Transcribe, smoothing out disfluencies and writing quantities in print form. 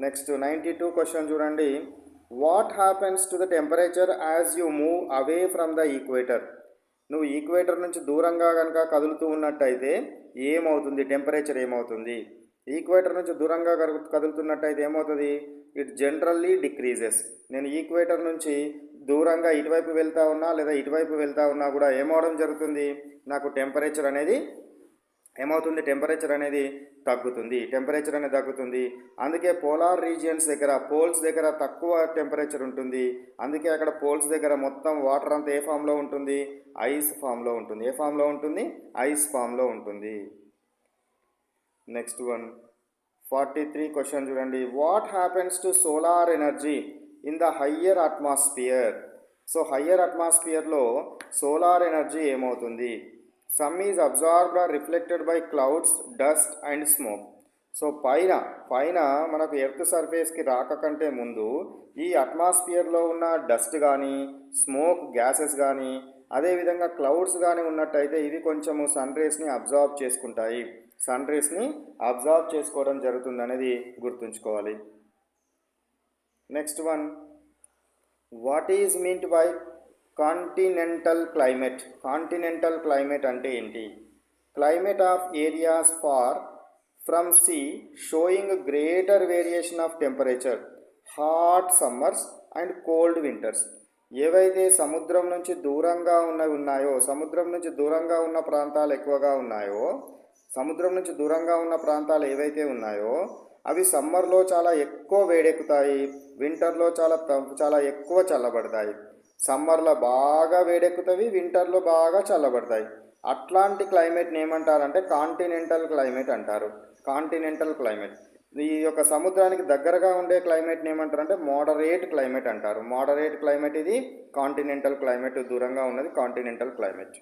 Next 92 question చూడండి. What happens to the temperature as you move away from the equator? నువ్వు equator నుంచి దూరంగా కనుక కదులుతూ ఉన్నట్టయితే ఏమవుతుంది? టెంపరేచర్ ఏమవుతుంది? ఈక్వేటర్ నుంచి దూరంగా కదులుతున్నట్టయితే ఏమవుతుంది? It generally decreases. నేను ఈక్వేటర్ నుంచి దూరంగా ఇటువైపు వెళ్తా ఉన్నా లేదా ఇటువైపు వెళ్తా ఉన్నా కూడా ఏమవడం జరుగుతుంది? నాకు టెంపరేచర్ అనేది ఏమవుతుంది? టెంపరేచర్ అనేది తగ్గుతుంది. అందుకే పోలార్ రీజియన్స్ దగ్గర, పోల్స్ దగ్గర తక్కువ టెంపరేచర్ ఉంటుంది. అందుకే అక్కడ పోల్స్ దగ్గర మొత్తం వాటర్ అంతా ఏ ఫామ్లో ఉంటుంది? ఐస్ ఫామ్లో ఉంటుంది. ఏ ఫామ్లో ఉంటుంది? ఐస్ ఫామ్లో ఉంటుంది. నెక్స్ట్ వన్ 43 క్వశ్చన్ చూడండి. What happens to solar energy in the higher atmosphere? So higher అట్మాస్ఫియర్లో సోలార్ ఎనర్జీ ఏమవుతుంది? Some is absorbed or reflected by clouds, dust and smoke. So పైన మనకు ఎర్త్ సర్ఫేస్కి రాకంటే ముందు ఈ అట్మాస్ఫియర్లో ఉన్న డస్ట్ కానీ, స్మోక్ గ్యాసెస్ కానీ, అదేవిధంగా క్లౌడ్స్ కానీ ఉన్నట్టయితే ఇవి కొంచెము సన్ రేస్ని అబ్జార్బ్ చేసుకుంటాయి. సన్ రేస్ని అబ్జార్బ్ చేసుకోవడం జరుగుతుంది అనేది గుర్తుంచుకోవాలి. Next one, what is meant by continental climate? Continental climate అంటే ఏంటి? Climate of areas far from sea showing greater variation of temperature, hot summers and cold winters. ఏవైతే సముద్రం నుంచి దూరంగా ఉన్నాయో, సముద్రం నుంచి దూరంగా ఉన్న ప్రాంతాలు ఎక్కువగా ఉన్నాయో, సముద్రం నుంచి దూరంగా ఉన్న ప్రాంతాలు ఏవైతే ఉన్నాయో అవి సమ్మర్లో చాలా ఎక్కువ వేడెక్కుతాయి, వింటర్లో చాలా ఎక్కువ చల్లబడతాయి. సమ్మర్లో బాగా వేడెక్కుతాయి, వింటర్లో బాగా చల్లబడతాయి. అట్లాంటి క్లైమేట్ని ఏమంటారంటే కాంటినెంటల్ క్లైమేట్ అంటారు. Continental climate. ఈ యొక్క సముద్రానికి దగ్గరగా ఉండే క్లైమేట్ని ఏమంటారంటే మోడరేట్ క్లైమేట్ అంటారు. మోడరేట్ క్లైమేట్ ఇది కాంటినెంటల్ క్లైమేట్, దూరంగా ఉన్నది కాంటినెంటల్ క్లైమేట్.